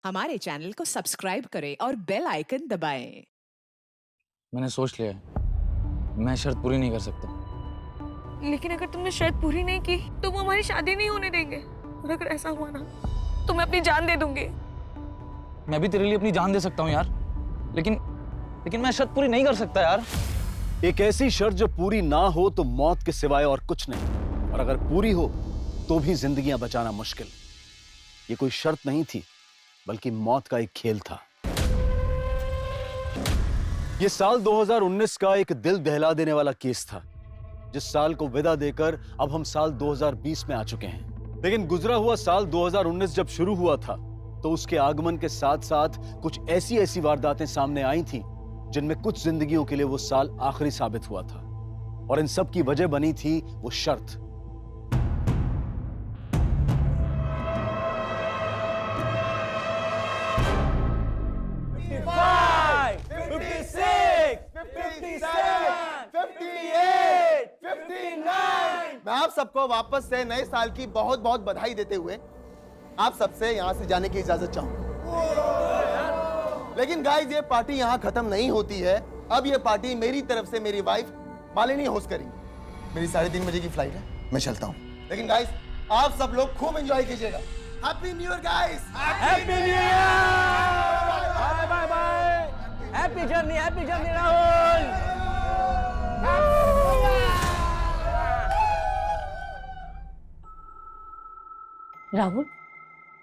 हमारे चैनल को सब्सक्राइब करें और बेल आइकन दबाएं। मैंने सोच लिया है, मैं शर्त पूरी नहीं कर सकता। लेकिन अगर तुमने शर्त पूरी नहीं की तो वो हमारी शादी नहीं होने देंगे। और अगर ऐसा हुआ ना तो मैं अपनी जान दे दूंगी। मैं भी तेरे लिए अपनी जान दे सकता हूँ यार, लेकिन मैं शर्त पूरी नहीं कर सकता यार। एक ऐसी शर्त जो पूरी ना हो तो मौत के सिवाय और कुछ नहीं, और अगर पूरी हो तो भी जिंदगियां बचाना मुश्किल। ये कोई शर्त नहीं थी, बल्कि मौत का एक खेल था। ये साल 2019 का एक दिल दहला देने वाला केस था, जिस साल को विदा देकर अब हम साल 2020 में आ चुके हैं। लेकिन गुजरा हुआ साल 2019 जब शुरू हुआ था तो उसके आगमन के साथ साथ कुछ ऐसी वारदातें सामने आई थीं, जिनमें कुछ जिंदगियों के लिए वो साल आखिरी साबित हुआ था। और इन सब की वजह बनी थी वो शर्त। मैं आप सबको वापस से नए साल की बहुत बहुत बधाई देते हुए आप सबसे यहां से जाने की इजाजत चाहूंगा। लेकिन गाइस, ये पार्टी यहां खत्म नहीं होती है। अब ये पार्टी मेरी तरफ से मेरी वाइफ मालिनी होस्ट करेंगी। मेरी 3:30 बजे की फ्लाइट है, मैं चलता हूं। लेकिन गाइस, आप सब लोग खूब एंजॉय कीजिएगा। Happy new year guys. Happy new year. Bye bye bye. Happy journey Rahul. Rahul,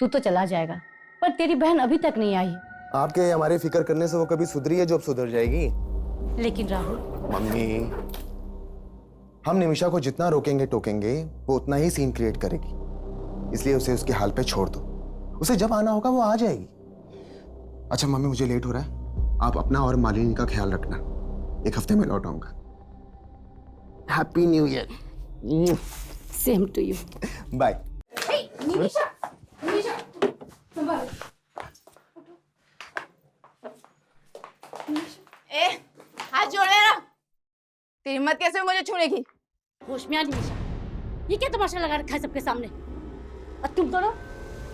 तू तो चला जाएगा, पर तेरी बहन अभी तक नहीं आई। आपके हमारे फिक्र करने से वो कभी सुधरी है जो अब सुधर जाएगी। लेकिन राहुल, मम्मी, हम निमिषा को जितना रोकेंगे टोकेंगे वो उतना ही सीन क्रिएट करेगी। इसलिए उसे उसके हाल पे छोड़ दो। उसे जब आना होगा वो आ जाएगी। अच्छा मम्मी, मुझे लेट हो रहा है, आप अपना और मालिनी का ख्याल रखना। 1 हफ्ते में लौट आऊंगा। Happy new year. Same to you. Bye. Nimisha, संभाल। ए, हाथ जोड़े रहा। तेरी हिम्मत कैसे मुझे छूनेगी? होश में आ निमिषा, ये क्या तमाशा लगा रखा है सबके सामने? और तुम दोनों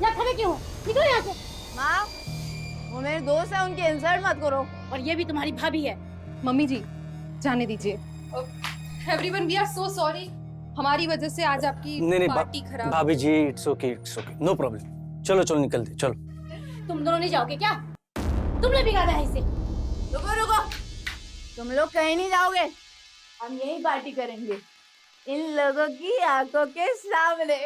यहाँ खड़े क्यों हो? निकलो यहाँ से। माँ, वो मेरे दोस्त है, उनकी इंसल्ट मत करो। और ये भी तुम्हारी भाभी है। मम्मी जी, जाने दीजिए। Everyone, we are so sorry. हमारी वजह से आज आपकी पार्टी खराब। भाभी ji, it's okay, no problem. चलो निकलते, चलो। तुम दोनों नहीं जाओगे क्या? तुमने बिगाड़ा है इसे। रुको, तुम लोग कहीं नहीं जाओगे। हम यही पार्टी करेंगे, इन लोगों की आंखों के सामने।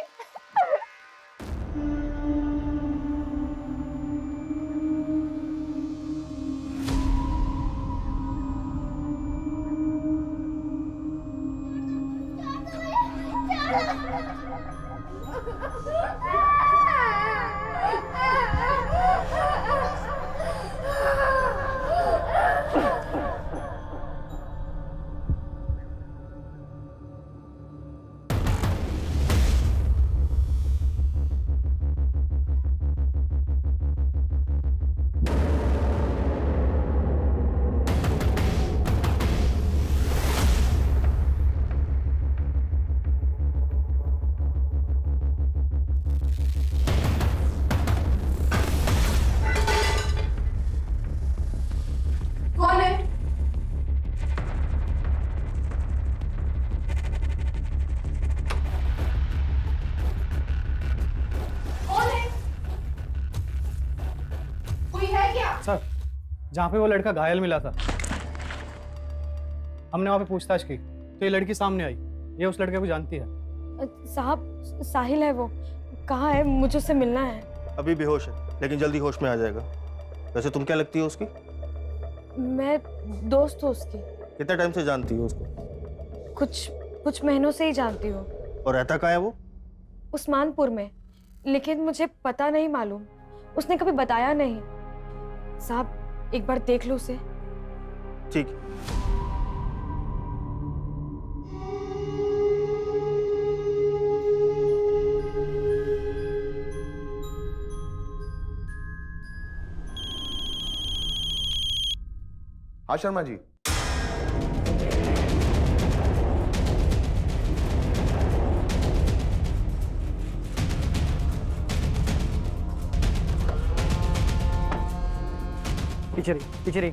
कौन है? कोई है क्या? सर, जहाँ पे वो लड़का घायल मिला था, हमने वहाँ पे पूछताछ की तो ये लड़की सामने आई। ये उस लड़के को जानती है। साहब, साहिल है वो। कहाँ है? मुझे उससे मिलना है। अभी बेहोश है, लेकिन जल्दी होश में आ जाएगा। वैसे तुम क्या लगती हो उसकी? मैं दोस्त हूँ उसकी। कितने टाइम से जानती हो उसको? कुछ महीनों से ही जानती हूँ। और रहता कहाँ है वो? उस्मानपुर में, लेकिन मुझे पता नहीं मालूम। उसने कभी बताया नहीं। साहब, एक बार देख लो उसे। ठीक। हाँ शर्मा जी। पीछे रही, पीछे रही।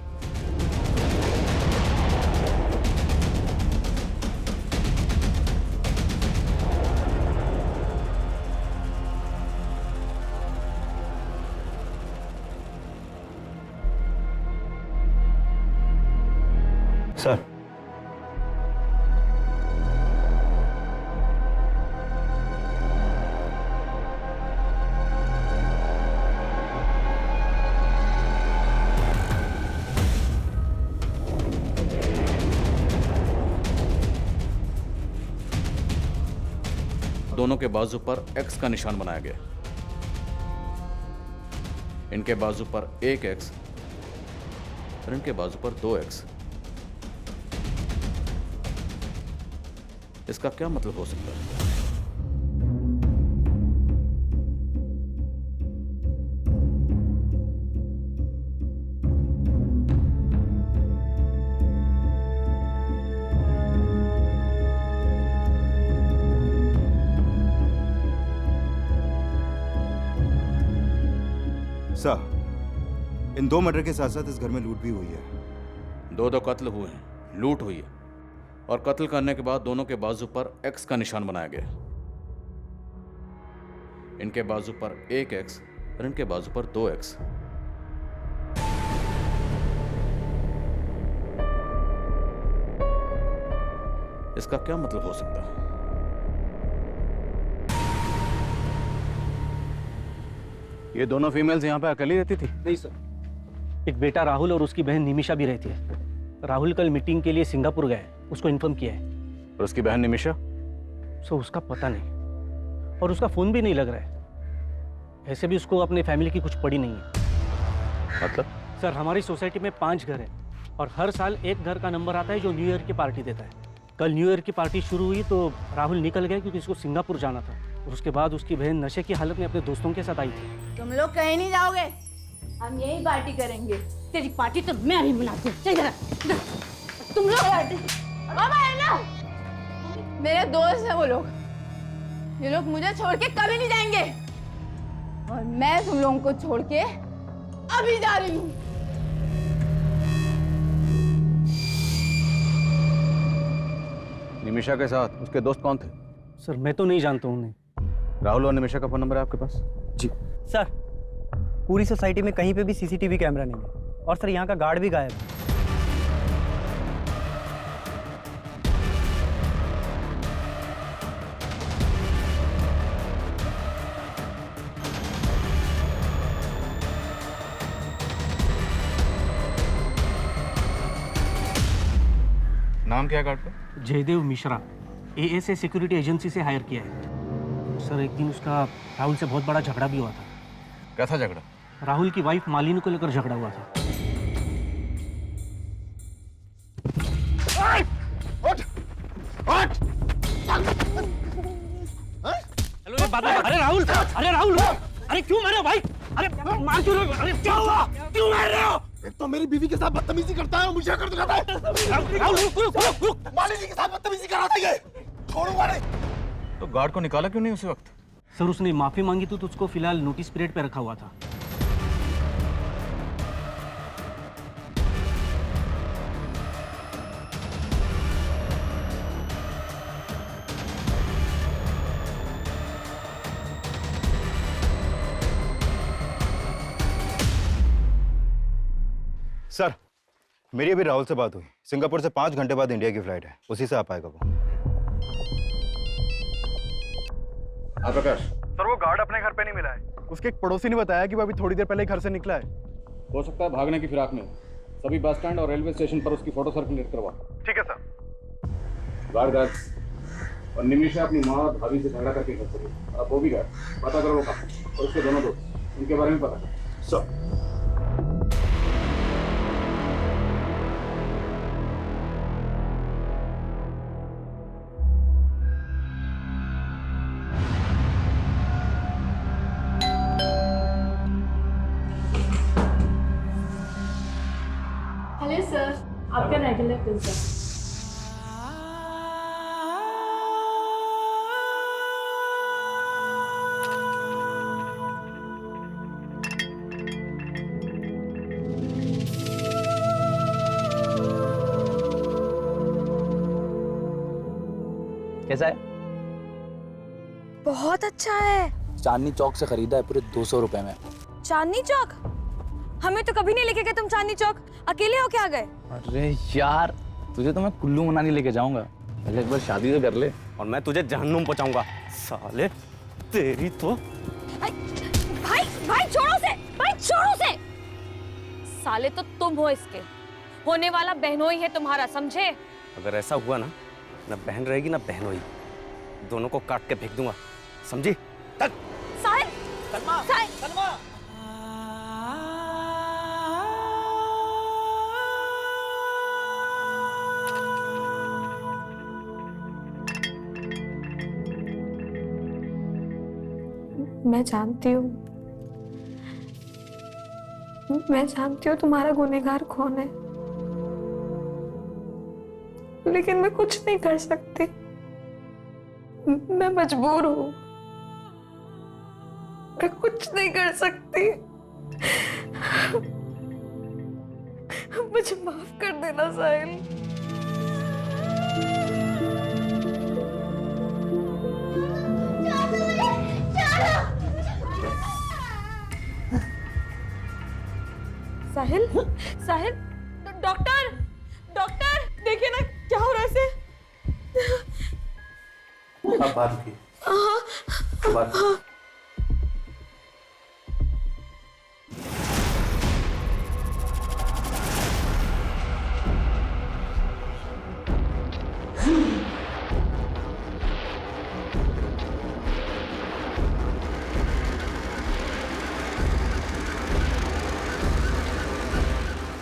सर, दोनों के बाजू पर एक्स का निशान बनाया गया। इनके बाजू पर एक एक्स और इनके बाजू पर 2 एक्स। इसका क्या मतलब हो सकता है? सर, इन 2 मर्डर के साथ साथ इस घर में लूट भी हुई है। दो कत्ल हुए हैं, लूट हुई है, और कत्ल करने के बाद दोनों के बाजू पर एक्स का निशान बनाया गया। इनके बाजू पर एक एक्स और इनके बाजू पर 2 एक्स। इसका क्या मतलब हो सकता है? ये दोनों फीमेल्स यहाँ पे अकेली रहती थी? नहीं सर, एक बेटा राहुल और उसकी बहन निमिषा भी रहती है। राहुल कल मीटिंग के लिए सिंगापुर गए, उसको इन्फॉर्म किया है। और उसकी बहन निमिषा? सो उसका पता नहीं, और उसका फोन भी नहीं लग रहा है। ऐसे भी उसको अपने फैमिली की कुछ पड़ी नहीं है। मतलब? सर, हमारी सोसाइटी में 5 घर हैं और हर साल एक घर का नंबर आता है जो न्यू ईयर की पार्टी देता है। कल न्यू ईयर की पार्टी शुरू हुई तो राहुल निकल गया क्योंकि उसको सिंगापुर जाना था, और उसके बाद उसकी बहन नशे की हालत में अपने दोस्तों के साथ आई थी। तुम लोग कहीं नहीं जाओगे, हम यही पार्टी करेंगे। तेरी पार्टी तो मैं अभी मनाती हूँ। चल जरा, तुम लोग है ना, मेरे दोस्त हैं वो लोग। ये लोग मुझे छोड़ के कभी नहीं जाएंगे, और मैं तुम लोगों को छोड़ के अभी जा रही हूँ। निमिषा के साथ उसके दोस्त कौन थे? सर, मैं तो नहीं जानता हूँ उन्हें। राहुल और निमिषा का फोन नंबर है आपके पास? जी सर, पूरी सोसाइटी में कहीं पे भी सीसीटीवी कैमरा नहीं है, और सर यहाँ का गार्ड भी गायब है। नाम क्या है गार्ड का? Jaidev Mishra, ASA security agency से हायर किया है। सर, एक दिन उसका राहुल से बहुत बड़ा झगड़ा भी हुआ था। कैसा झगड़ा? राहुल की वाइफ मालिनी को लेकर झगड़ा हुआ था। हेलो, ये बात अरे राहुल, अरे क्यों मारे हो भाई? अरे मार क्यों रहे हो? अरे क्या हुआ? क्यों मार रहे हो? एक तो मेरी बीवी के साथ बदतमीजी करता है, मुझे कर दिखाता है। राहुल, रुक। मालिनी के साथ बदतमीजी कर रहा था ये। छोड़ूंगा नहीं। तो गार्ड को निकाला क्यों नहीं उसी वक्त? सर, उसने माफी मांगी तो उसको फिलहाल नोटिस पीरियड पे रखा हुआ था। सर, मेरी अभी राहुल से बात हुई। सिंगापुर से 5 घंटे बाद इंडिया की फ्लाइट है, उसी से आ पाएगा वो। हाँ प्रकाश। सर, वो गार्ड अपने घर पे नहीं मिला है। उसके एक पड़ोसी ने बताया कि वो अभी थोड़ी देर पहले घर से निकला है। हो सकता है भागने की फिराक में। सभी बस स्टैंड और रेलवे स्टेशन पर उसकी फोटो सर्कुलेट करवा। ठीक है सर। गार्ड और निमिषा अपनी माँ और भाभी से झगड़ा करके घर से गई। अब वो भी गए, पता करो वो कहाँ, और उसके दोनों दोस्त, उनके बारे में पता करो। सर, हेलो सर, आपका रेगुलर पिज्जा। कैसा है? बहुत अच्छा है। चांदनी चौक से खरीदा है, पूरे 200 रुपए में। चांदनी चौक? हमें तो कभी नहीं लेके गए तुम चांदनी चौक। अकेले हो क्या गए? अरे यार, तुझे तो मैं कुल्लू मनाली लेके जाऊंगा, पहले एक बार शादी तो कर ले। और मैं तुझे जहन्नुम पहुंचाऊंगा साले, तेरी तो। भाई भाई छोड़ो से, भाई छोड़ो से। साले तो तुम हो इसके, होने वाला बहनोई है तुम्हारा, समझे? अगर ऐसा हुआ ना बहन रहेगी ना बहनोई, दोनों को काट के फेंक दूंगा, समझी? तक साहिल, सलमा, साहिल। सलमा। मैं जानती हूँ तुम्हारा गुनहगार कौन है, लेकिन मैं कुछ नहीं कर सकती। मैं मजबूर हूँ, मैं कुछ नहीं कर सकती। मुझे माफ कर देना साहिल। साहिल, साहिल, डॉक्टर, डॉक्टर, देखिए ना क्या हो रहा है इसे। आप बात की बात।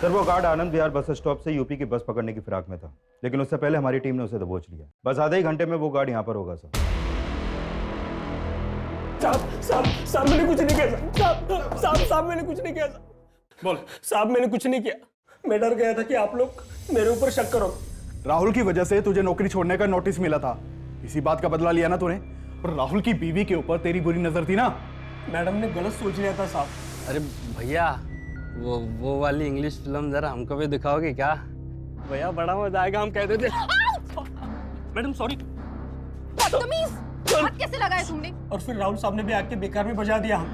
सर वो guard Anand Vihar bus stop से यूपी की बस पकड़ने की फिराक में था, लेकिन उससे पहले हमारी टीम ने उसे दबोच लिया। बस आधे ही घंटे में वो गार्ड यहाँ पर होगा सर। साहब मैंने कुछ नहीं किया साहब मैंने कुछ नहीं किया। बोल साहब, मैंने कुछ नहीं किया। मैं डर गया था कि आप लोग मेरे ऊपर शक करो। राहुल की वजह से तुझे नौकरी छोड़ने का नोटिस मिला था, इसी बात का बदला लिया ना तूने। और राहुल की बीवी के ऊपर तेरी बुरी नजर थी ना। मैडम ने गलत सोच लिया था साहब। अरे भैया, वो वाली इंग्लिश फिल्म जरा हमको भी दिखाओगे क्या? भैया बड़ा मजा आएगा, हम कह देते। Madam sorry. बदतमीज, हाथ कैसे लगाया तुमने? और फिर राहुल साहब ने भी आके बेकार में बजा दिया हम।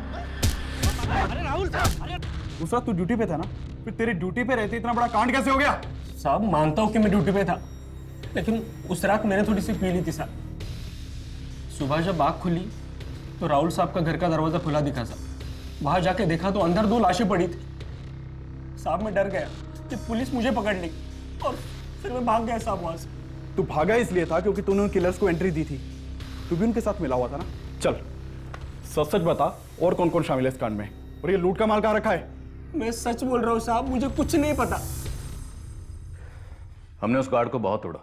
अरे राहुल साहब, दूसरा तू ड्यूटी पे था ना, फिर तेरी ड्यूटी पे रहते इतना बड़ा कांड कैसे हो गया? साहब मानता हूँ कि मैं ड्यूटी पे था, लेकिन उस रात मैंने थोड़ी सी पी ली थी साहब। सुबह जब आँख खुली तो राहुल साहब का घर का दरवाजा खुला दिखा साहब। वहां जाके देखा तो अंदर 2 लाशें पड़ी थी साहब। मैं डर गया कि पुलिस मुझे पकड़ लेगी और फिर मैं भाग गया साहब वहां से। तू भागा इसलिए था क्योंकि तूने उन किलर्स को एंट्री दी थी। तू भी उनके साथ मिला हुआ था ना। चल सच सच बता, और कौन कौन शामिल है इस कांड में, और ये लूट का माल कहाँ रखा है? मैं सच बोल रहा हूँ साहब, मुझे कुछ नहीं पता। हमने उस गार्ड को बहुत तोड़ा,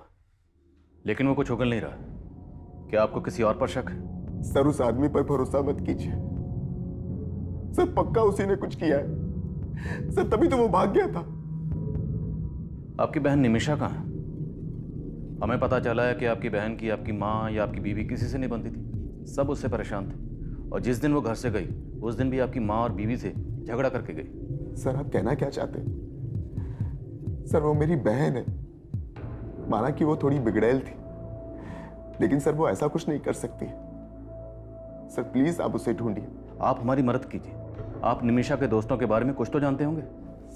लेकिन वो कुछ उगल नहीं रहा। क्या आपको किसी और पर शक है? सर उस आदमी पर भरोसा मत कीजिए सर, पक्का उसी ने कुछ किया है सर, तभी तो वो भाग गया था। आपकी बहन निमिषा कहाँ है? हमें पता चला है कि आपकी बहन की आपकी माँ या आपकी बीवी किसी से नहीं बनती थी, सब उससे परेशान थे। और जिस दिन वो घर से गई उस दिन भी आपकी माँ और बीवी से झगड़ा करके गई। सर आप कहना क्या चाहते हैं? सर वो मेरी बहन है, माना कि वो थोड़ी बिगड़ैल थी, लेकिन सर वो ऐसा कुछ नहीं कर सकती। सर प्लीज आप उसे ढूंढिए। आप हमारी मदद कीजिए। आप निमिषा के दोस्तों के बारे में कुछ तो जानते होंगे।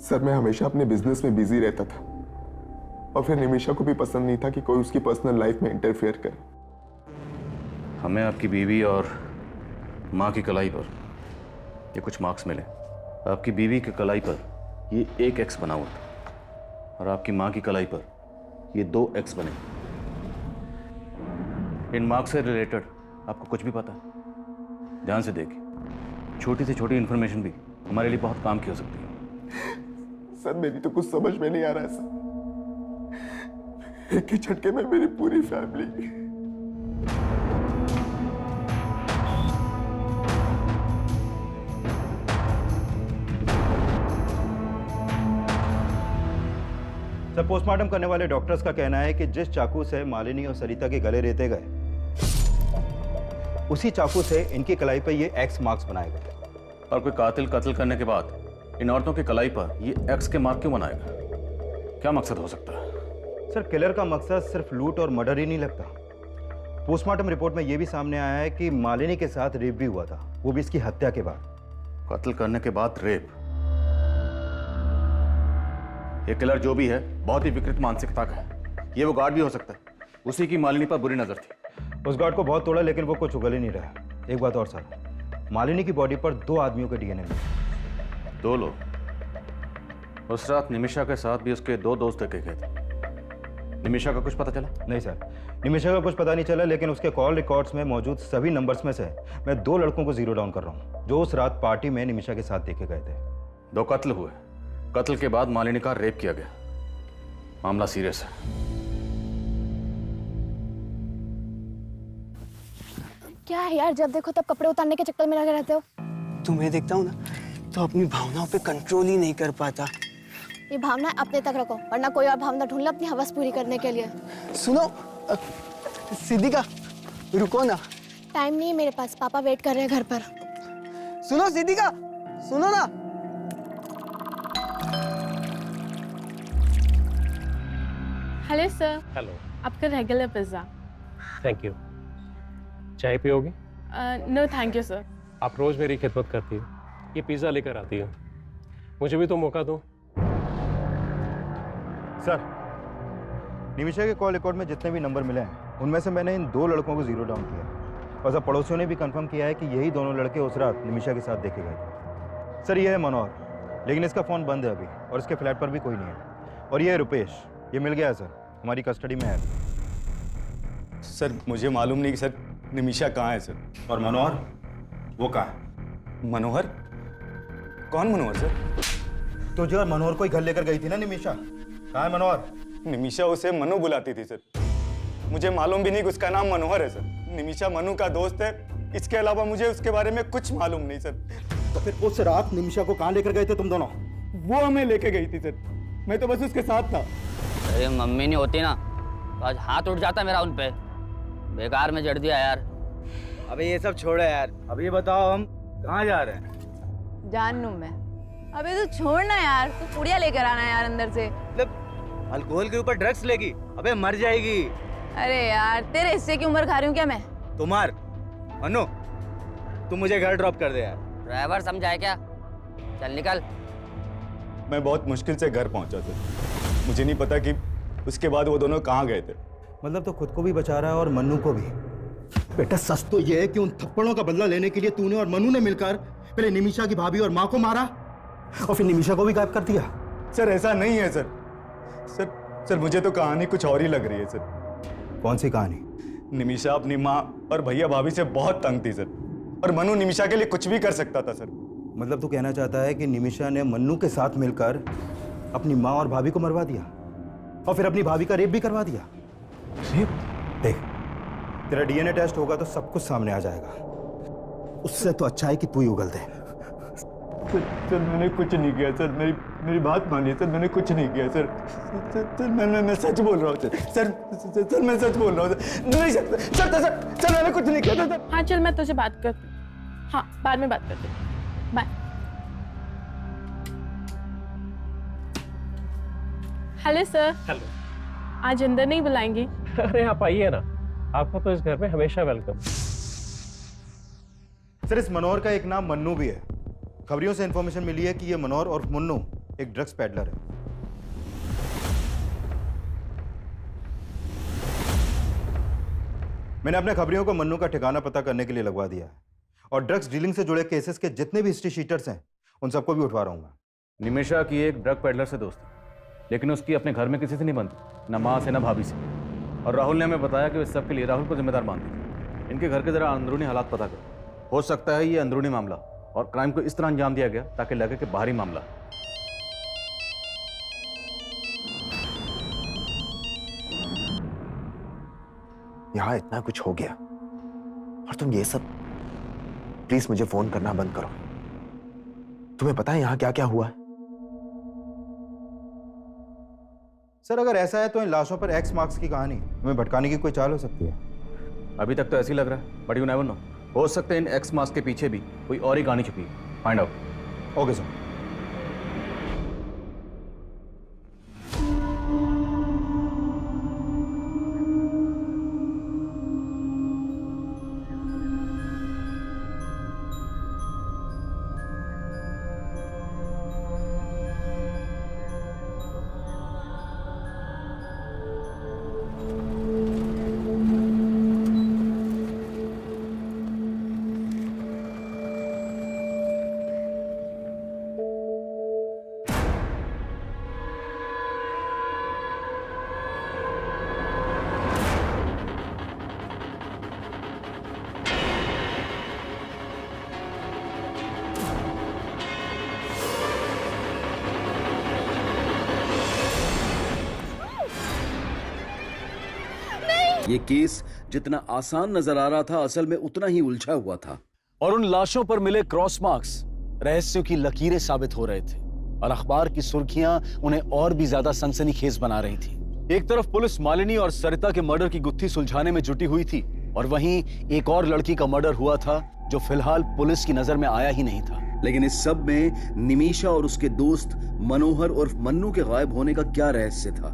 सर मैं हमेशा अपने बिजनेस में बिजी रहता था, और फिर निमिषा को भी पसंद नहीं था कि कोई उसकी पर्सनल लाइफ में इंटरफेयर करे। हमें आपकी बीवी और माँ की कलाई पर ये कुछ मार्क्स मिले। आपकी बीवी की कलाई पर ये 1 X बना हुआ था, और आपकी माँ की कलाई पर ये 2 X बने। इन मार्क्स से रिलेटेड आपको कुछ भी पता है? ध्यान से देखिए, छोटी से छोटी इंफॉर्मेशन भी हमारे लिए बहुत काम की हो सकती है। सर मेरी तो कुछ समझ में नहीं आ रहा है सर, एक ही झटके में मेरी पूरी फैमिली। सर पोस्टमार्टम करने वाले डॉक्टर्स का कहना है कि जिस चाकू से मालिनी और सरिता के गले रेते गए, उसी चाकू से इनकी कलाई पर ये X मार्क्स बनाए गए। और कोई कातिल कत्ल करने के बाद इन औरतों की कलाई पर ये X के मार्क क्यों बनाएगा? क्या मकसद हो सकता है? सर किलर का मकसद सिर्फ लूट और मर्डर ही नहीं लगता, पोस्टमार्टम रिपोर्ट में यह भी सामने आया है कि मालिनी के साथ रेप भी हुआ था, वो भी इसकी हत्या के बाद। कत्ल करने के बाद रेप? ये किलर जो भी है बहुत ही विकृत मानसिकता का है। ये वो गार्ड भी हो सकता है, उसी की मालिनी पर बुरी नजर थी। उस गार्ड को बहुत तोड़ा लेकिन वो कुछ उगल ही नहीं रहा। एक बात और सर, मालिनी की बॉडी पर 2 आदमियों के डीएनए मिले। 2 लोग? उस रात निमिषा के साथ भी उसके 2 दोस्त देखे गए थे। निमिषा का कुछ पता चला? नहीं सर, निमिषा का कुछ पता नहीं चला, लेकिन उसके कॉल रिकॉर्ड्स में मौजूद सभी नंबर्स में से मैं 2 लड़कों को जीरो डाउन कर रहा हूँ जो उस रात पार्टी में निमिषा के साथ देखे गए थे। 2 कत्ल हुए, कत्ल के बाद मालिनी का रेप किया गया। मामला सीरियस है। क्या है यार, जब देखो तब कपड़े उतारने के चक्कर में लगे रहते हो। तुम्हें देखता हूँ ना तो अपनी भावनाओं पे कंट्रोल ही नहीं कर पाता। ये भावना अपने तक रखो, वरना कोई और भावना ढूंढ लो अपनी हवस पूरी करने के लिए। सुनो सिद्धिका, रुको ना। टाइम नहीं है मेरे पास, पापा वेट कर रहे हैं घर पर। सुनो सिद्धिका, सुनो ना। Hello sir. हेलो। आपका रेगुलर पिज्ज़ा। Thank you. चाय पियोगे? No thank you sir. आप रोज मेरी खिदमत करती हो, ये पिज़्ज़ा लेकर आती हो, मुझे भी तो मौका दो। सर, निमिषा के कॉल रिकॉर्ड में जितने भी नंबर मिले हैं उनमें से मैंने इन 2 लड़कों को जीरो डाउन किया और सब पड़ोसियों ने भी कंफर्म किया है कि यही दोनों लड़के उस रात निमिषा के साथ देखे गए थे। सर, ये है मनोहर, लेकिन इसका फ़ोन बंद है अभी और इसके फ्लैट पर भी कोई नहीं है। और ये है रुपेश, ये मिल गया है सर, हमारी कस्टडी में है। सर मुझे मालूम नहीं कि सर निमिषा कहाँ है सर। और मनोहर, वो कहाँ है? मनोहर? कौन मनोहर सर? तो जो मनोहर को ही घर लेकर गई थी ना निमिषा, कहाँ है मनोहर? निमिषा उसे मनु बुलाती थी सर। मुझे मालूम भी नहीं कि उसका नाम मनोहर है सर। निमिषा मनु का दोस्त है, इसके अलावा मुझे उसके बारे में कुछ मालूम नहीं सर। तो फिर उस रात निमिषा को कहाँ लेकर गए थे तुम दोनों? वो हमें लेके गई थी सर, मैं तो बस उसके साथ था। अरे मम्मी नहीं होती ना तो आज हाथ उठ जाता मेरा उन पे। बेकार में जड़ दिया यार। अबे ये सब छोड़ो यार, अब ये बताओ हम कहाँ जा रहे हैं? जान लूं मैं। अबे तू छोड़ना यार, तू पुड़िया लेकर आना यार अंदर से। अल्कोहल के ऊपर ड्रग्स लेगी, अबे मर जाएगी। अरे यार, तेरे हिस्से की उम्र खा रही हूँ क्या मैं? तुम्हार अनु, तुम मुझे घर ड्रॉप कर दे यार। ड्राइवर समझाए क्या? चल निकल। मैं बहुत मुश्किल से घर पहुंचा सर, मुझे नहीं पता कि उसके बाद वो दोनों कहाँ गए थे। मतलब तो खुद को भी बचा रहा है और मन्नू को भी। बेटा सच तो ये है कि उन थप्पड़ों का बदला लेने के लिए तूने और मनु ने मिलकर पहले निमिषा की भाभी और माँ को मारा और फिर निमिषा को भी गायब कर दिया। सर ऐसा नहीं है सर। सर मुझे तो कहानी कुछ और ही लग रही है सर। कौन सी कहानी? निमिषा अपनी माँ और भैया भाभी से बहुत तंग थी सर, और मनु निमिषा के लिए कुछ भी कर सकता था सर। मतलब तू कहना चाहता है कि निमिषा ने मन्नू के साथ मिलकर अपनी माँ और भाभी को मरवा दिया और फिर अपनी भाभी का रेप भी करवा दिया? रेप? देख, तेरा डीएनए टेस्ट होगा तो सब कुछ सामने आ जाएगा। उससे तो अच्छा है कि तू ही उगल दे। सर मैंने कुछ नहीं किया सर, मेरी बात मानिए सर, मैंने कुछ नहीं किया सर। मैं सच बोल रहा हूँ सर, मैं सच बोल रहा हूँ सर। नहीं सर मैंने कुछ नहीं किया था। हाँ चल, मैं तुझे बात करती हूँ। हाँ बाद में बात करती हूँ, बाय। Hello sir. हेलो। आज अंदर नहीं बुलाएंगे? अरे आप आइए ना, आपका तो इस घर में हमेशा वेलकम। सर इस मनोहर का एक नाम मन्नू भी है। खबरियों से इंफॉर्मेशन मिली है कि ये मनोहर और मुन्नू एक ड्रग्स पैडलर है। मैंने अपने खबरियों को मन्नू का ठिकाना पता करने के लिए लगवा दिया है और ड्रग्स डीलिंग से जुड़े केसेस के जितने भी हिस्ट्री शीटर्स हैं उन सबको भी उठवा रहा हूँ। निमिषा की एक ड्रग पेडलर से दोस्ती, लेकिन उसकी अपने घर में किसी से नहीं बनती, न माँ से न भाभी से। और राहुल ने हमें बताया कि वे सब के लिए राहुल को जिम्मेदार मानती थी। इनके घर के जरा अंदरूनी हालात पता करो, हो सकता है ये अंदरूनी मामला और क्राइम को इस तरह अंजाम दिया गया ताकि लगे कि बाहरी मामला। यहाँ इतना कुछ हो गया और तुम ये सब, प्लीज मुझे फोन करना बंद करो। तुम्हें पता है यहाँ क्या क्या हुआ है? सर अगर ऐसा है तो इन लाशों पर एक्स मार्क्स की कहानी तुम्हें भटकाने की कोई चाल हो सकती है। अभी तक तो ऐसे ही लग रहा है, बट यू नेवर नो, हो सकता है इन एक्स मार्क्स के पीछे भी कोई और ही कहानी छुपी है। Find out. Okay sir. ये केस जितना आसान नजर आ रहा था असल में उतना ही उलझा हुआ था और उन लाशों पर मिले क्रॉस मार्क्स रहस्यों की लकीरें साबित हो रहे थे और अखबार की सुर्खियां उन्हें और भी ज्यादा सनसनीखेज बना रही थी। एक तरफ पुलिस मालिनी और सरिता के मर्डर की गुत्थी सुलझाने में जुटी हुई थी और वहीं एक और लड़की का मर्डर हुआ था जो फिलहाल पुलिस की नजर में आया ही नहीं था। लेकिन इस सब में निमिषा और उसके दोस्त मनोहर और मन्नू के गायब होने का क्या रहस्य था?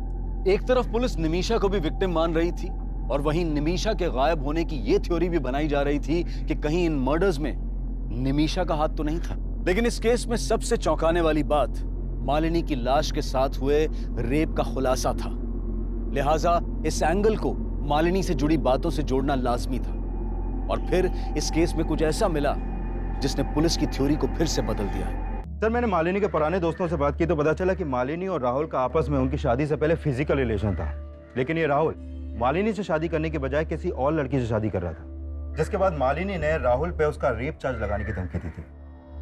एक तरफ पुलिस निमिषा को भी विक्टिम मान रही थी और वहीं निमिषा के गायब होने की ये थ्योरी भी बनाई जा रही थी कि कहीं इन मर्डर्स में निमिषा का हाथ तो नहीं था। लेकिन इस केस में सबसे चौंकाने वाली बात मालिनी की लाश के साथ हुए रेप का खुलासा था। लिहाजा इस एंगल को मालिनी से जुड़ी बातों से जोड़ना लाजमी था और फिर इस केस में कुछ ऐसा मिला जिसने पुलिस की थ्योरी को फिर से बदल दिया। सर, मैंने मालिनी के पुराने दोस्तों से बात की तो पता चला कि मालिनी और राहुल का आपस में उनकी शादी से पहले फिजिकल रिलेशन था। लेकिन ये राहुल मालिनी से शादी करने के बजाय किसी और लड़की से शादी कर रहा था, जिसके बाद मालिनी ने राहुल पे उसका रेप चार्ज लगाने की धमकी दी थी।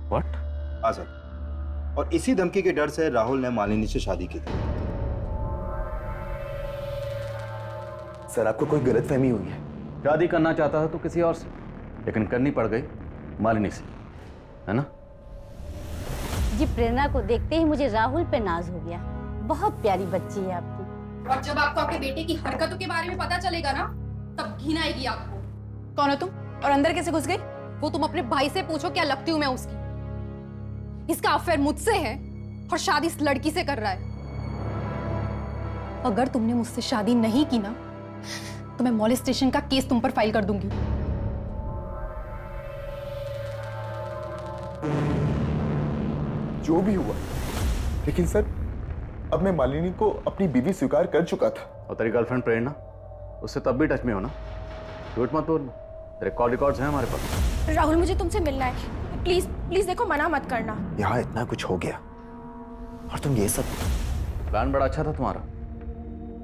व्हाट? हाँ सर, और इसी धमकी के डर से राहुल ने मालिनी से शादी की थी। सर, आपको कोई गलतफहमी हुई है। शादी करना चाहता था तो किसी और से, लेकिन करनी पड़ गई मालिनी से, है ना? जी, प्रेरणा को देखते ही मुझे राहुल पे नाज हो गया। बहुत प्यारी बच्ची है आपकी। और जब आपको आपके बेटे की हरकतों के बारे में पता चलेगा ना, तब घिन आएगी आपको। कौन हो तुम और अंदर कैसे घुस गई? वो तुम अपने भाई से पूछो क्या लगती हूँ मैं उसकी। इसका अफेयर मुझसे है और शादी इस लड़की से कर रहा है। अगर तुमने मुझसे शादी नहीं की ना, तो मैं मॉलेस्टेशन का केस तुम पर फाइल कर दूंगी। जो भी हुआ, लेकिन सर अब मैं मालिनी को अपनी बीवी स्वीकार कर चुका था। और तेरी गर्लफ्रेंड प्रेरणा, उससे तब भी टच में हो ना? झूठ मत बोल, तेरे कॉल रिकॉर्ड्स हैं हमारे पास। राहुल, मुझे तुमसे मिलना है। प्लीज प्लीज देखो, मना मत करना। यहाँ इतना कुछ हो गया और तुम ये सब। प्लान बड़ा अच्छा था तुम्हारा।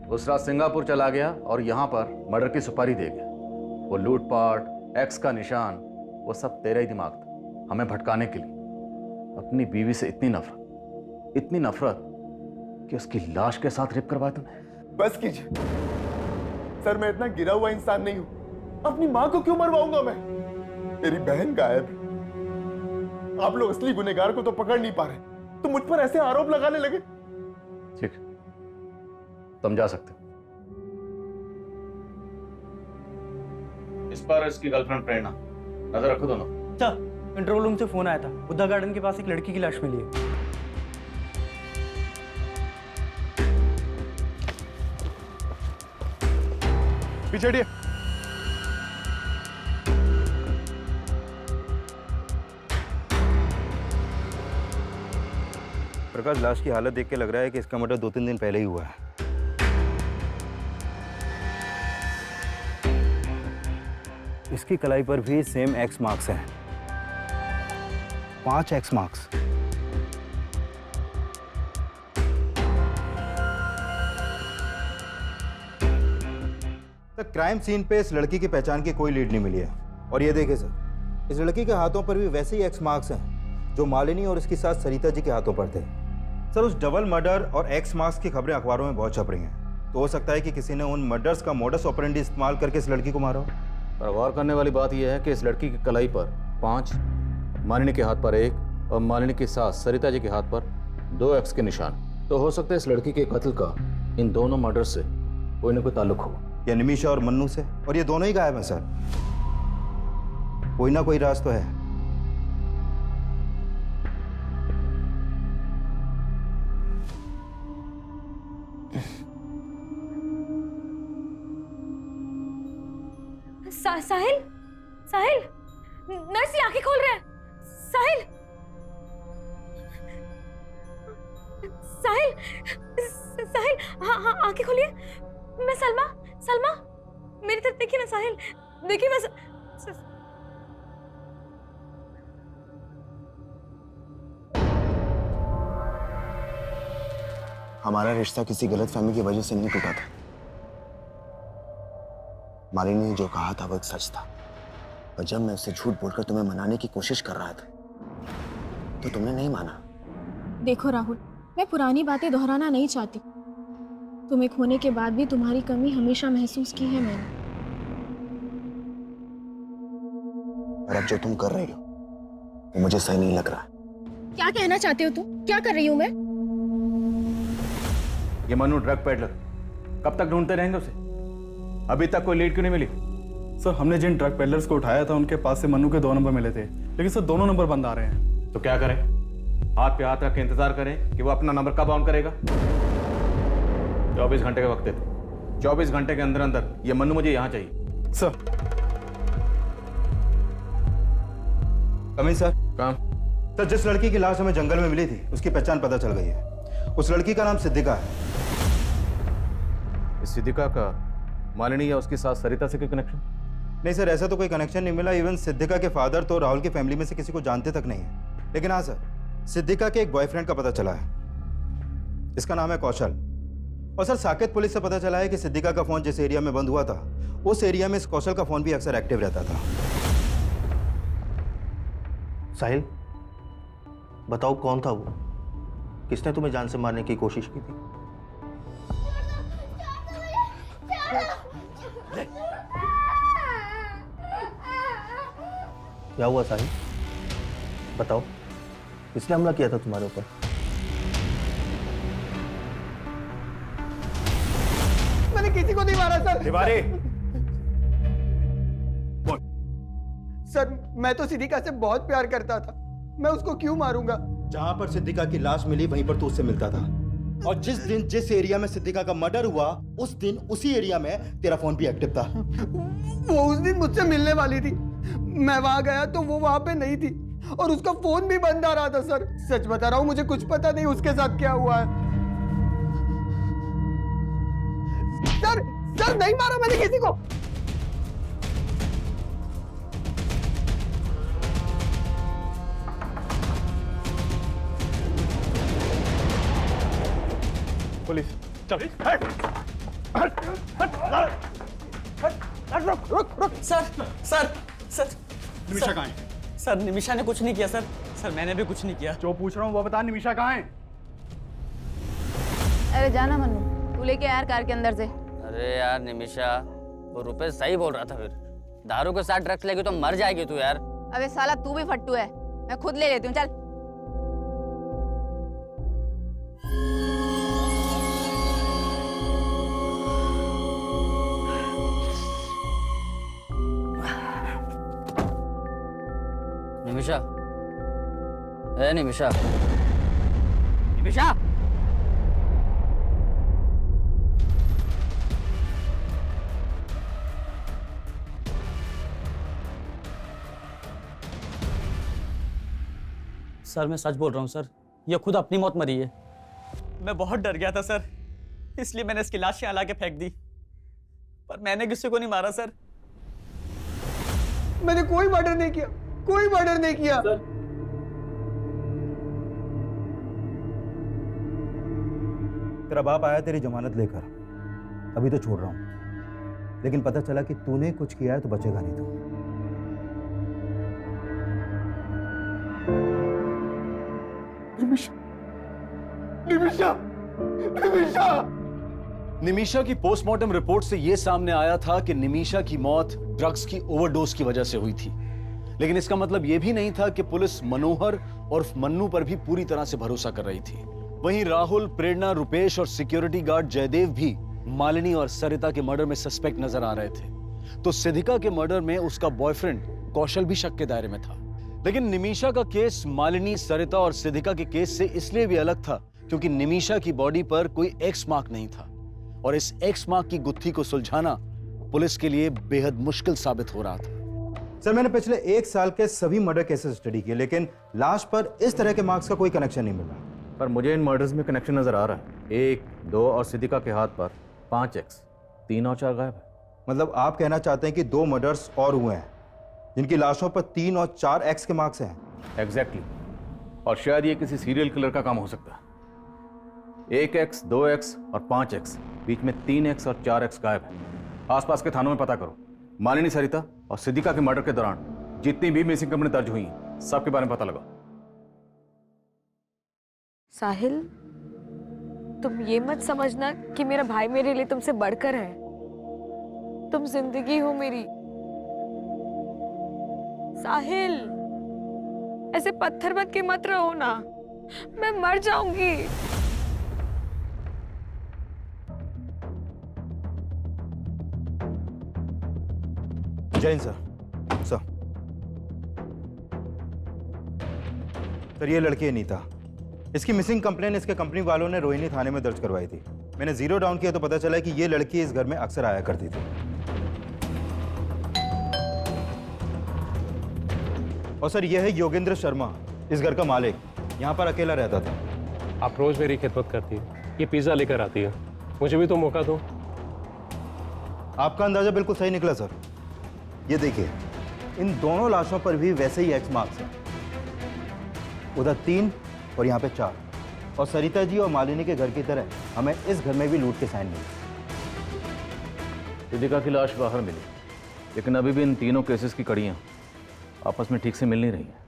उस रात सिंगापुर चला गया और यहाँ पर मर्डर की सुपारी दे गया। वो लूटपाट, एक्स का निशान, वो सब तेरा ही दिमाग था, हमें भटकाने के लिए। अपनी बीवी से इतनी नफरत कि उसकी लाश के साथ रेप करवाया तुमने। बस कीजिए सर, मैं इतना गिरा हुआ इंसान नहीं हूं। अपनी मां को क्यों मरवाऊंगा मैं? मेरी बहन गायब है। आप लोग असली गुनहगार को तो पकड़ नहीं पा रहे, तो मुझ पर ऐसे आरोप लगाने लगे। ठीक, तुम जा सकते। इस पर इसकी गर्लफ्रेंड प्रेरणा, नजर रखो दोनों। अच्छा, कंट्रोल रूम से फोन आया था, बुद्धा गार्डन के पास एक लड़की की लाश मिली है। पीछे हटिए। प्रकाश, लाश की हालत देख के लग रहा है कि इसका मर्डर 2-3 दिन पहले ही हुआ है। इसकी कलाई पर भी सेम एक्स मार्क्स हैं, 5 एक्स मार्क्स। क्राइम सीन पे इस लड़की की पहचान की कोई लीड नहीं मिली है। और ये देखिए सर, इस लड़की के हाथों पर भी वैसे ही एक्स मार्क्स हैं जो मालिनी और इसकी साथ सरिता जी के हाथों पर थे। सर, उस डबल मर्डर और एक्स मार्क्स की खबरें अखबारों में बहुत छप रही हैं, तो हो सकता है कि किसी ने उन मर्डर्स का मोडस ऑपरेंडी इस्तेमाल करके इस लड़की को मारा हो। पर गौर करने वाली बात यह है कि इस लड़की की कलाई पर 5, मालिनी के हाथ पर 1 और मालिनी की सास सरिता जी के हाथ पर 2 एक्स के निशान। तो हो सकता है इस लड़की के कत्ल का इन दोनों मर्डर से कोई ना कोई ताल्लुक हो, या निमिषा और मन्नू से। और ये दोनों ही गायब हैं सर, कोई ना कोई राज तो है। साहिल, साहिल, नर्स आंखें खोल रहे हैं। साहिल, साहिल, साहिल, हाँ हाँ आंखें खोलिए। मैं सलमा, सलमा, मेरी तरफ देखिए ना साहिल, देखिए मैं हमारा रिश्ता किसी गलतफहमी की वजह से नहीं टूटा था। मालिनी ने जो कहा था वो एक सच था, और जब मैं उसे झूठ बोलकर तुम्हें मनाने की कोशिश कर रहा था तो तुमने नहीं माना। देखो राहुल, मैं पुरानी बातें दोहराना नहीं चाहती, तुम्हें खोने के बाद भी तुम्हारी कमी हमेशा महसूस की है मैंने। और अब जो तुम कर रही हो वो मुझे सही नहीं लग रहा। क्या कहना चाहते हो तुम? क्या कर रही हूँ मैं? ये मनु ड्रग पेडलर, कब तक ढूंढते रहेंगे उसे? अभी तक कोई लीड क्यों नहीं मिली? सर हमने जिन ड्रग पेडलर्स को उठाया था उनके पास से मनु के 2 नंबर मिले थे, लेकिन सर दोनों नंबर बंद आ रहे हैं। तो क्या करें? हाथ पे हाथ रख के इंतजार करें कि वो अपना नंबर कब ऑन करेगा? 24 घंटे का वक्त देते। 24 घंटे के अंदर अंदर ये मनु मुझे यहाँ चाहिए। Sir coming sir. काम सर, जिस लड़की की लाश हमें जंगल में मिली थी उसकी पहचान पता चल गई है। उस लड़की का नाम सिद्धिका है। इस सिद्धिका का मालिनी या उसकी सास सरिता से कोई कनेक्शन? नहीं सर, ऐसा तो कोई कनेक्शन नहीं मिला। इवन सिद्धिका के फादर तो राहुल की फैमिली में से किसी को जानते तक नहीं है। लेकिन हाँ सर, सिद्धिका के एक बॉयफ्रेंड का पता चला है। इसका नाम है कौशल। और सर, साकेत पुलिस से पता चला है कि सिद्धिका का फोन जिस एरिया में बंद हुआ था उस एरिया में इस कौशल का फोन भी अक्सर एक्टिव रहता था। साहिल, बताओ कौन था वो? किसने तुम्हें जान से मारने की कोशिश की थी? क्या हुआ साहिल? बताओ, किसने हमला किया था तुम्हारे ऊपर? मैंने किसी को नहीं मारा सर। तिवारी, सर मैं तो सिद्धिका से बहुत प्यार करता था, मैं उसको क्यों मारूंगा? जहां पर सिद्धिका की लाश मिली वहीं पर तो उससे मिलता था। और जिस दिन जिस एरिया में सिद्धिका का मर्डर हुआ उस दिन उसी एरिया में तेरा फोन भी एक्टिव था। वो उस दिन मुझसे मिलने वाली थी, मैं वहां गया तो वो वहां पे नहीं थी और उसका फोन भी बंद आ रहा था। सर सच बता रहा हूं, मुझे कुछ पता नहीं उसके साथ क्या हुआ है। सर नहीं मारा मैंने किसी को। पुलिस चल। रुक सर निमिषा कहाँ है? सर निमिषा ने कुछ नहीं किया सर। सर मैंने भी कुछ नहीं किया। जो पूछ रहा हूँ वो बता, निमिषा कहाँ है? अरे जाना मनु, तू लेके यार कार के अंदर से। अरे यार निमिषा, वो रुपेश सही बोल रहा था। फिर दारू के साथ ड्रग्स लेगी तो मर जाएगी तू यार। अबे साला तू भी फट्टू है, मैं खुद ले लेती हूँ, चल। निमिषा, ए निमिषा, निमिषा, सर मैं सच बोल रहा हूँ सर, ये खुद अपनी मौत मरी है। मैं बहुत डर गया था सर, इसलिए मैंने इसकी लाश यहाँ ला के फेंक दी, पर मैंने किसी को नहीं मारा सर। मैंने कोई मर्डर नहीं किया, कोई मर्डर नहीं किया। तेरा बाप आया तेरी जमानत लेकर, अभी तो छोड़ रहा हूं, लेकिन पता चला कि तूने कुछ किया है तो बचेगा नहीं तू। निमिषा की पोस्टमार्टम रिपोर्ट से यह सामने आया था कि निमिषा की मौत ड्रग्स की ओवरडोज की वजह से हुई थी, लेकिन इसका मतलब यह भी नहीं था कि पुलिस मनोहर और मन्नू पर भी पूरी तरह से भरोसा कर रही थी। वहीं राहुल, प्रेरणा, रुपेश और सिक्योरिटी गार्ड जयदेव भी मालिनी और सरिता के मर्डर में सस्पेक्ट नजर आ रहे थे। तो सिद्धिका के मर्डर में उसका बॉयफ्रेंड कौशल भी शक के दायरे में था। लेकिन निमिषा का केस मालिनी, सरिता और सिद्धिका के केस से इसलिए भी अलग था क्योंकि निमिषा की बॉडी पर कोई एक्स मार्क नहीं था, और इस एक्स मार्क की गुत्थी को सुलझाना पुलिस के लिए बेहद मुश्किल साबित हो रहा था। सर मैंने पिछले 1 साल के सभी मर्डर केसेस स्टडी किए, लेकिन लाश पर इस तरह के मार्क्स का कोई कनेक्शन नहीं मिला। पर मुझे इन मर्डर्स में कनेक्शन नजर आ रहा है। 1, 2 और सिद्धिका के हाथ पर 5 एक्स, 3 और 4 गायब है। मतलब आप कहना चाहते हैं कि 2 मर्डर्स और हुए हैं जिनकी लाशों पर 3 और 4 एक्स के मार्क्स हैं? एग्जैक्टली। और शायद ये किसी सीरियल किलर का काम हो सकता है। 1 एक्स, 2 एक्स और 5 एक्स, बीच में 3 एक्स और 4 एक्स गायब है। आसपास के थानों में पता करो। मालिनी, सरिता और सिद्धिका के मर्डर के दौरान जितनी भी मिसिंग कंप्लेंट दर्ज हुई सबके बारे में पता लगाओ। साहिल, तुम ये मत समझना कि मेरा भाई मेरे लिए तुमसे बढ़कर है। तुम जिंदगी हो मेरी। साहिल, ऐसे पत्थर बन के मत रहो ना, मैं मर जाऊंगी। जैन सर। सर ये लड़की है नीता। इसकी मिसिंग कंप्लेन इसके कंपनी वालों ने रोहिणी थाने में दर्ज करवाई थी। मैंने जीरो डाउन किया तो पता चला कि ये लड़की इस घर में अक्सर आया करती थी। और सर ये है योगेंद्र शर्मा, इस घर का मालिक। यहाँ पर अकेला रहता था। आप रोज मेरी खिदमत करती है, ये पिज्जा लेकर आती है, मुझे भी तो मौका दो। आपका अंदाजा बिल्कुल सही निकला सर। ये देखिए, इन दोनों लाशों पर भी वैसे ही एक्स मार्क्स हैं। उधर 3 और यहाँ पे 4। और सरिता जी और मालिनी के घर की तरह हमें इस घर में भी लूट के साइन मिले। सिद्धिका की लाश बाहर मिली, लेकिन अभी भी इन तीनों केसेस की कड़ियाँ आपस में ठीक से मिल नहीं रही हैं।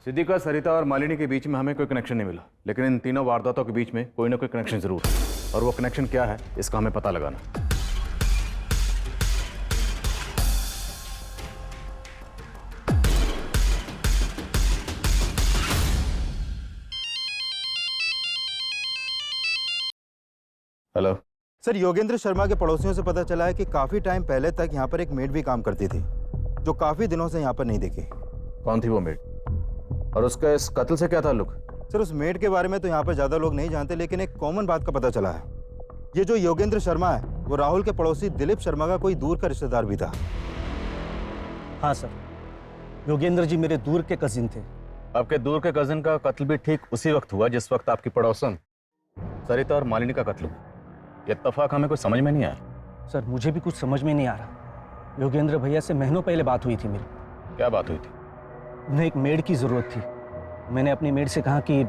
सिद्धिका, सरिता और मालिनी के बीच में हमें कोई कनेक्शन नहीं मिला, लेकिन इन तीनों वारदातों के बीच में कोई ना कोई कनेक्शन जरूर है, और वो कनेक्शन क्या है इसका हमें पता लगाना। हेलो सर, योगेंद्र शर्मा के पड़ोसियों से पता चला है कि काफी टाइम पहले तक यहाँ पर एक मेड भी काम करती थी, जो काफी दिनों से यहाँ पर नहीं दिखी। कौन थी वो मेड, और उसका इस कत्ल से क्या ताल्लुक? सर उस मेड के बारे में तो यहाँ पर ज्यादा लोग नहीं जानते, लेकिन एक कॉमन बात का पता चला है। ये जो योगेंद्र शर्मा है वो राहुल के पड़ोसी दिलीप शर्मा का कोई दूर का रिश्तेदार भी था। हाँ सर, योगेंद्र जी मेरे दूर के कजिन थे। आपके दूर के कजिन का कत्ल भी ठीक उसी वक्त हुआ जिस वक्त आपकी पड़ोसन सरिता और मालिनी का कत्ल हुआ। ये इत्तेफाक हमें कुछ समझ में नहीं आया। सर मुझे भी कुछ समझ में नहीं आ रहा। योगेंद्र भैया से महीनों पहले बात हुई थी मेरी। क्या बात हुई थी? उन्हें एक मेड की ज़रूरत थी। मैंने अपनी मेड से कहा कि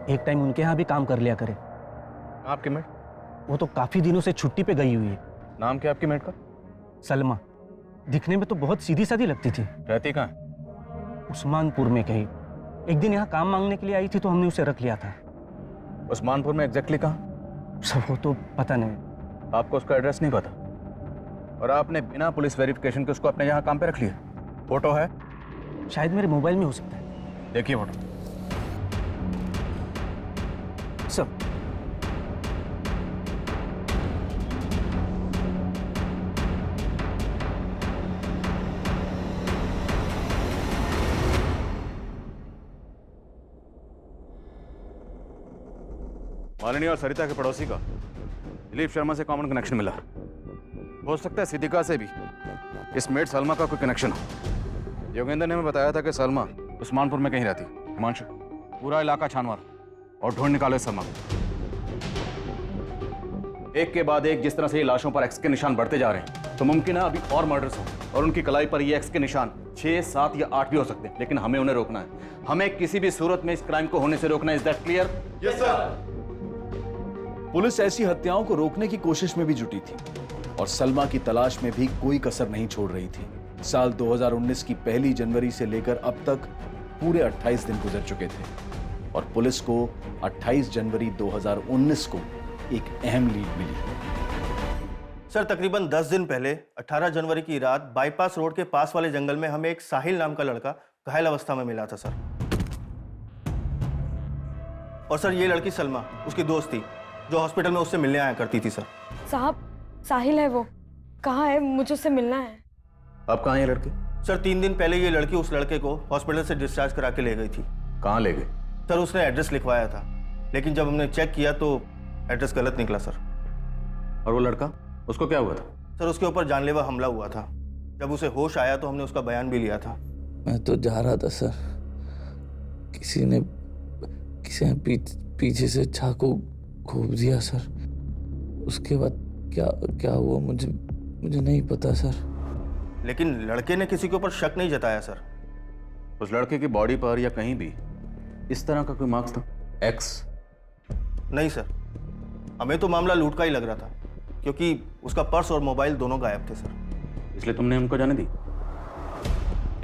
एक टाइम उनके यहाँ भी काम कर लिया करे। आपकी मेड? वो तो काफ़ी दिनों से छुट्टी पे गई हुई है। नाम क्या आपकी मेड का? सलमा। दिखने में तो बहुत सीधी सादी लगती थी। रहती कहाँ? उस्मानपुर में कहीं। एक दिन यहाँ काम मांगने के लिए आई थी तो हमने उसे रख लिया था। उस्मानपुर में एग्जैक्टली कहाँ? सब वो तो पता नहीं। आपको उसका एड्रेस नहीं पता, और आपने बिना पुलिस वेरिफिकेशन के उसको अपने यहाँ काम पे रख लिया? फोटो है? शायद मेरे मोबाइल में हो सकता है। देखिए फोटो। सब मालिनी और सरिता के पड़ोसी का दिलीप शर्मा से कॉमन कनेक्शन मिला। हो सकता है सिद्धिका से भी इस मेड सलमा का कोई कनेक्शन हो। योगेंद्र ने हमें बताया था कि सलमा उस्मानपुर में कहीं रहती। हिमांशु, पूरा इलाका छान मार और ढूंढ निकाले सलमा को। एक के बाद एक जिस तरह से ये लाशों पर एक्स के निशान बढ़ते जा रहे हैं, तो मुमकिन है अभी और मर्डर्स हो, और उनकी कलाई पर ये एक्स के निशान 6, 7 या 8 भी हो सकते हैं। लेकिन हमें उन्हें रोकना है। हमें किसी भी सूरत में इस क्राइम को होने से रोकना है। Is that clear? Yes sir. Police ऐसी हत्याओं को रोकने की कोशिश में भी जुटी थी और सलमा की तलाश में भी कोई कसर नहीं छोड़ रही थी। साल 2019 की 1 जनवरी से लेकर अब तक पूरे 28 दिन गुजर चुके थे और पुलिस को 28 जनवरी 2019 को एक अहम लीड मिली। सर तकरीबन 10 दिन पहले 18 जनवरी की रात बाईपास रोड के पास वाले जंगल में हमें एक साहिल नाम का लड़का घायल अवस्था में मिला था सर। और सर ये लड़की सलमा उसकी दोस्त थी जो हॉस्पिटल में उससे मिलने आया करती थी। सर साहब, साहिल है वो। कहाँ है? मुझे उससे मिलना है। अब कहाँ है लड़के? सर 3 दिन पहले ये लड़की उस लड़के को हॉस्पिटल से डिस्चार्ज करा के ले गई थी। कहाँ ले गए? सर उसने एड्रेस लिखवाया था, लेकिन जब हमने चेक किया तो एड्रेस गलत निकला सर। और वो लड़का, उसको क्या हुआ था? सर उसके ऊपर जानलेवा हमला हुआ था। जब उसे होश आया तो हमने उसका बयान भी लिया था। मैं तो जा रहा था सर, किसी ने पीछे से चाकू घोंप दिया सर। उसके बाद क्या हुआ मुझे नहीं पता सर। लेकिन लड़के ने किसी के ऊपर शक नहीं जताया सर। उस लड़के की बॉडी पर या कहीं भी इस तरह का कोई मार्क्स था? एक्स? नहीं सर, हमें तो मामला लूट का ही लग रहा था क्योंकि उसका पर्स और मोबाइल दोनों गायब थे सर। इसलिए तुमने उनको जाने दी?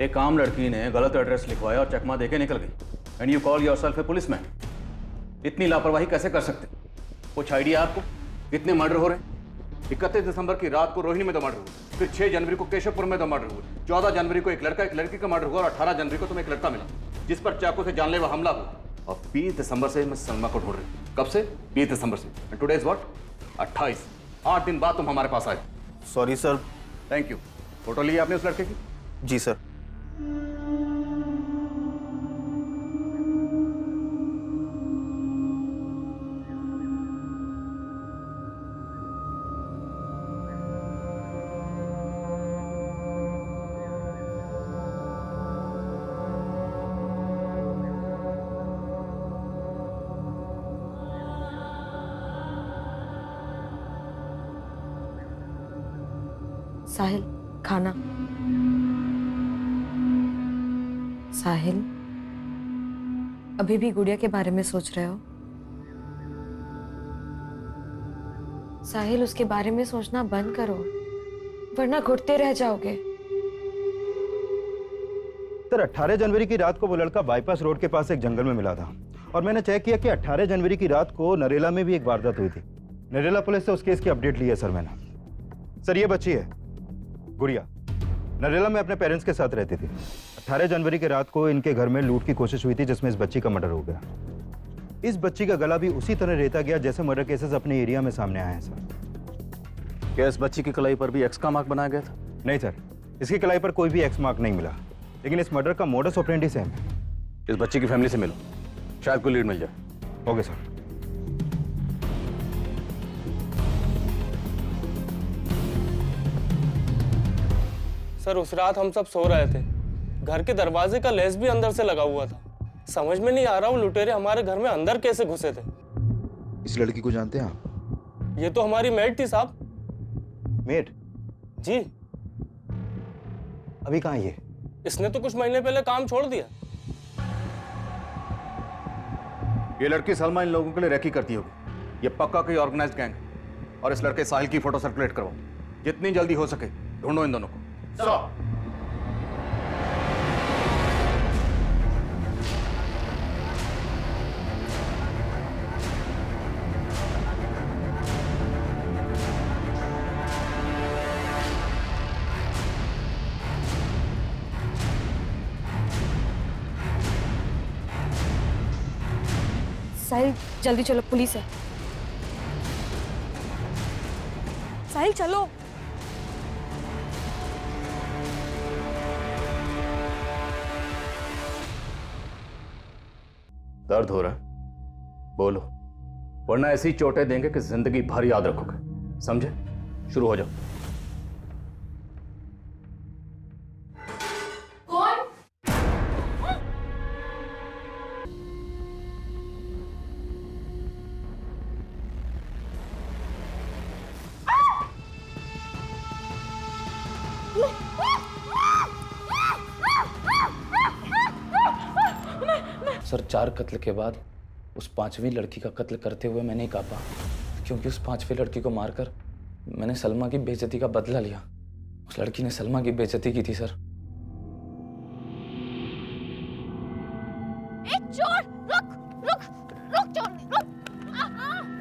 एक आम लड़की ने गलत एड्रेस लिखवाया और चकमा देके निकल गई, and you call yourself A policeman. इतनी लापरवाही कैसे कर सकते? कुछ आइडिया आपको कितने मर्डर हो रहे हैं? 31 दिसंबर की रात को रोहिणी में दो मर्डर हुए, फिर 6 जनवरी को केशवपुर में दो मर्डर हुए, 14 जनवरी को एक लड़का एक लड़की का मर्डर हुआ और 18 जनवरी को तुम्हें एक लड़का मिला जिस पर चाकू से जानलेवा हमला हुआ। और 20 दिसंबर से मैं सलमा को ढूंढ रही हूँ। कब से? 20 दिसंबर से। And today is what? 28। 8 दिन बाद तुम हमारे पास आए। Sorry sir. Thank you. Photo ली आपने उस लड़के की? जी सर। साहिल, खाना। साहिल, अभी भी गुड़िया के बारे में सोच रहे हो? साहिल, उसके बारे में सोचना बंद करो, वरना घुटते रह जाओगे। सर 18 जनवरी की रात को वो लड़का बाईपास रोड के पास एक जंगल में मिला था और मैंने चेक किया कि 18 जनवरी की रात को नरेला में भी एक वारदात हुई थी। नरेला पुलिस से उस केस की अपडेट ली है सर मैंने। सर ये बच्ची है गुड़िया, नरेला में अपने पेरेंट्स के साथ रहती थी। 18 जनवरी की रात को इनके घर में लूट की कोशिश हुई थी जिसमें इस बच्ची का मर्डर हो गया। इस बच्ची का गला भी उसी तरह रेता गया जैसे मर्डर केसेस अपने एरिया में सामने आए हैं सर। क्या इस बच्ची की कलाई पर भी एक्स का मार्क बनाया गया था? नहीं सर, इसकी कलाई पर कोई भी एक्स मार्क नहीं मिला, लेकिन इस मर्डर का मोडस ऑपरेंडी सेम है। इस बच्ची की फैमिली से मिलो, शायद कोई लीड मिल जाए। Okay sir. सर उस रात हम सब सो रहे थे, घर के दरवाजे का लेस भी अंदर से लगा हुआ था। समझ में नहीं आ रहा वो लुटेरे हमारे घर में अंदर कैसे घुसे थे। इस लड़की को जानते हैं आप? ये तो हमारी मेड थी साहब। मेड? जी। अभी कहाँ ये? इसने तो कुछ महीने पहले काम छोड़ दिया। ये लड़की सलमा इन लोगों के लिए रैकी करती होगी। ये पक्का कोई ऑर्गेनाइज्ड गैंग है। और इस लड़के साहिल की फोटो सर्कुलेट करवाओ, जितनी जल्दी हो सके ढूंढो इन दोनों को। साहिल, जल्दी चलो, पुलिस है। साहिल चलो। दर्द हो रहा है? बोलो, वरना ऐसी चोटें देंगे कि जिंदगी भर याद रखोगे। समझे? शुरू हो जाओ। कौन? सर 4 कत्ल के बाद उस 5वीं लड़की का कत्ल करते हुए मैंने ही कापा, क्योंकि उस 5वीं लड़की को मारकर मैंने सलमा की बेइज्जती का बदला लिया। उस लड़की ने सलमा की बेइज्जती की थी सर। चोर, रुक रुक रुक, चोर रुक,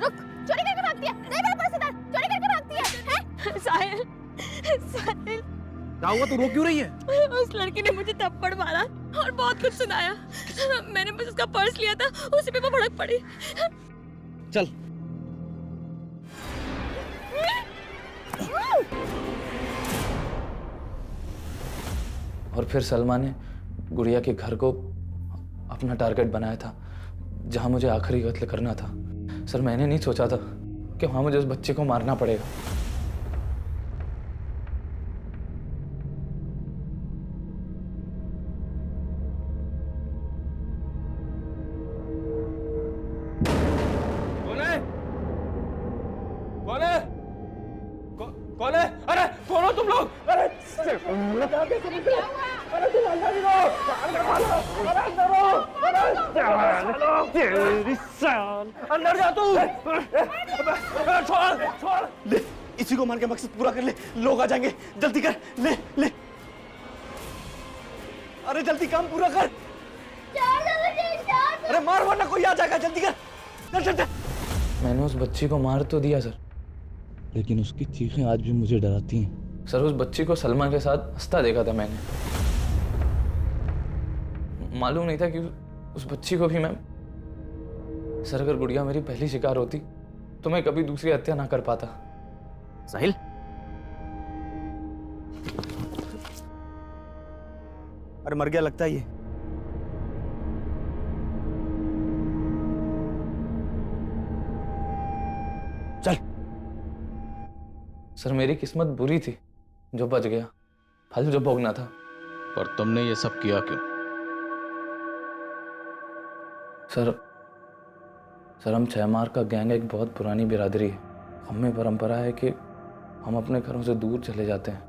रुक, चोरी करके भागती है। नहीं मेरे पास इधर, चोरी करके भागती है। साहिल, साहिल क्या हुआ? तू रो क्यों रही है? उस लड़की ने मुझे थप्पड़ मारा और बहुत कुछ सुनाया। मैंने बस उसका पर्स लिया था, उसी पे वो भड़क पड़ी। चल। और फिर सलमा ने गुड़िया के घर को अपना टारगेट बनाया था, जहां मुझे आखिरी कत्ल करना था। सर मैंने नहीं सोचा था कि वहां मुझे उस बच्चे को मारना पड़ेगा। कौन है? अरे कौन हो तुम लोग? अरे अंदर जा तू। छोड़ छोड़, ले इसी को मार के मकसद पूरा कर ले, लोग आ जाएंगे। जल्दी कर, ले ले। अरे जल्दी काम पूरा कर। अरे मार वरना कोई आ जाएगा। जल्दी कर, चल चल चल। मैंने उस बच्ची को मार तो दिया सर, लेकिन उसकी चीखें आज भी मुझे डराती हैं। सर उस बच्ची को सलमा के साथ हंसता देखा था मैंने। मालूम नहीं था कि उस बच्ची को भी मैं, सर अगर गुड़िया मेरी पहली शिकार होती तो मैं कभी दूसरी हत्या ना कर पाता। साहिल, अरे मर गया लगता है ये। चल। सर मेरी किस्मत बुरी थी जो बच गया, फल जो भोगना था। पर तुमने ये सब किया क्यों? सर हम 6 मार का गैंग एक बहुत पुरानी बिरादरी है। हमें परंपरा है कि हम अपने घरों से दूर चले जाते हैं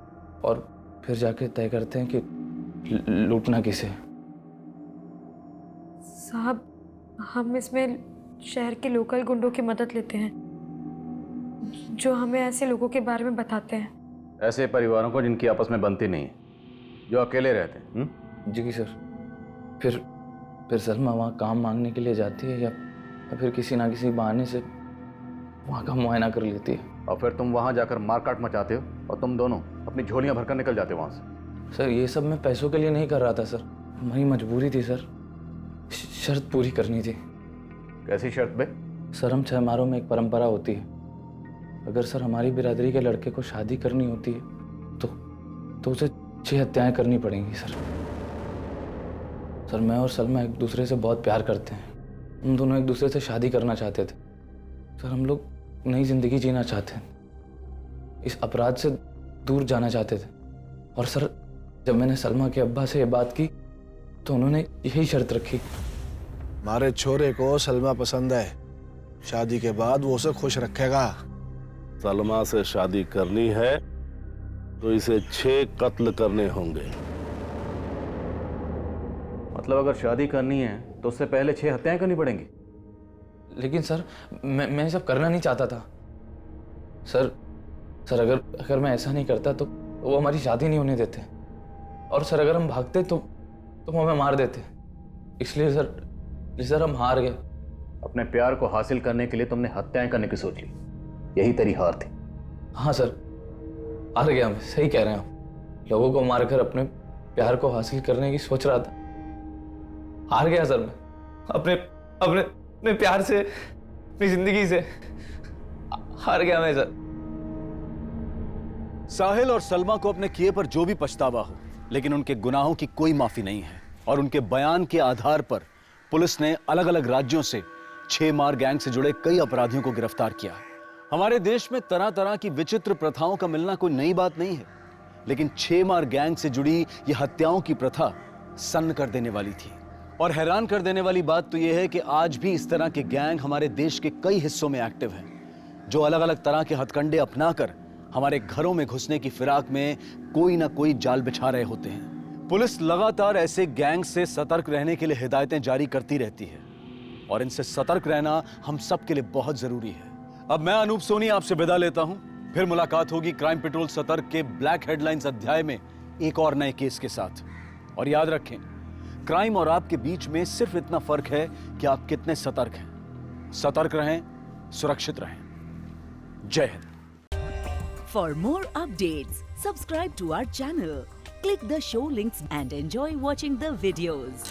और फिर जाके तय करते हैं कि लूटना किसे। साहब हम इसमें शहर के लोकल गुंडों की मदद लेते हैं जो हमें ऐसे लोगों के बारे में बताते हैं। ऐसे परिवारों को जिनकी आपस में बनती नहीं है, जो अकेले रहते हैं। जी सर। फिर सलमा वहाँ काम मांगने के लिए जाती है या फिर किसी ना किसी बहाने से वहाँ का मुआयना कर लेती है। और फिर तुम वहाँ जाकर मारकाट मचाते हो और तुम दोनों अपनी झोलियाँ भरकर निकल जाते हो वहाँ से। सर ये सब मैं पैसों के लिए नहीं कर रहा था सर, हमारी मजबूरी थी सर, शर्त पूरी करनी थी। कैसी शर्त बे? सर हम 6 मारों में एक परंपरा होती है, अगर सर हमारी बिरादरी के लड़के को शादी करनी होती है तो उसे 6 हत्याएं करनी पड़ेंगी सर। सर मैं और सलमा एक दूसरे से बहुत प्यार करते हैं, हम दोनों एक दूसरे से शादी करना चाहते थे। सर हम लोग नई जिंदगी जीना चाहते हैं, इस अपराध से दूर जाना चाहते थे। और सर जब मैंने सलमा के अब्बा से ये बात की तो उन्होंने यही शर्त रखी। हमारे छोरे को सलमा पसंद है, शादी के बाद वो उसे खुश रखेगा। सलमा से शादी करनी है तो इसे 6 कत्ल करने होंगे। मतलब अगर शादी करनी है तो उससे पहले 6 हत्याएं करनी पड़ेंगी? लेकिन सर मैं सब करना नहीं चाहता था सर अगर मैं ऐसा नहीं करता तो वो हमारी शादी नहीं होने देते, और सर अगर हम भागते तो वो हमें मार देते। इसलिए सर हम हार गए। अपने प्यार को हासिल करने के लिए तुमने हत्याएं करने की सोच ली, यही तेरी हार थी। हाँ सर हार गया मैं, सही कह रहे हैं आप। लोगों को मारकर अपने प्यार को हासिल करने की सोच रहा था, हार गया सर मैं। अपने प्यार से, अपनी जिंदगी से हार गया मैं सर। साहिल और सलमा को अपने किए पर जो भी पछतावा हो, लेकिन उनके गुनाहों की कोई माफी नहीं है। और उनके बयान के आधार पर पुलिस ने अलग अलग राज्यों से 6 मार गैंग से जुड़े कई अपराधियों को गिरफ्तार किया। हमारे देश में तरह तरह की विचित्र प्रथाओं का मिलना कोई नई बात नहीं है, लेकिन 6 मार गैंग से जुड़ी यह हत्याओं की प्रथा सन्न कर देने वाली थी। और हैरान कर देने वाली बात तो यह है कि आज भी इस तरह के गैंग हमारे देश के कई हिस्सों में एक्टिव हैं, जो अलग अलग तरह के हथकंडे अपनाकर हमारे घरों में घुसने की फिराक में कोई ना कोई जाल बिछा रहे होते हैं। पुलिस लगातार ऐसे गैंग से सतर्क रहने के लिए हिदायतें जारी करती रहती है, और इनसे सतर्क रहना हम सब के लिए बहुत जरूरी है। अब मैं अनूप सोनी आपसे विदा लेता हूं, फिर मुलाकात होगी क्राइम पेट्रोल सतर्क के ब्लैक हेडलाइंस अध्याय में एक और नए केस के साथ। और याद रखें, क्राइम और आपके बीच में सिर्फ इतना फर्क है कि आप कितने सतर्क हैं। सतर्क रहें, सुरक्षित रहें। जय Hind. For more updates, subscribe to our channel, click the show links and enjoy watching the videos.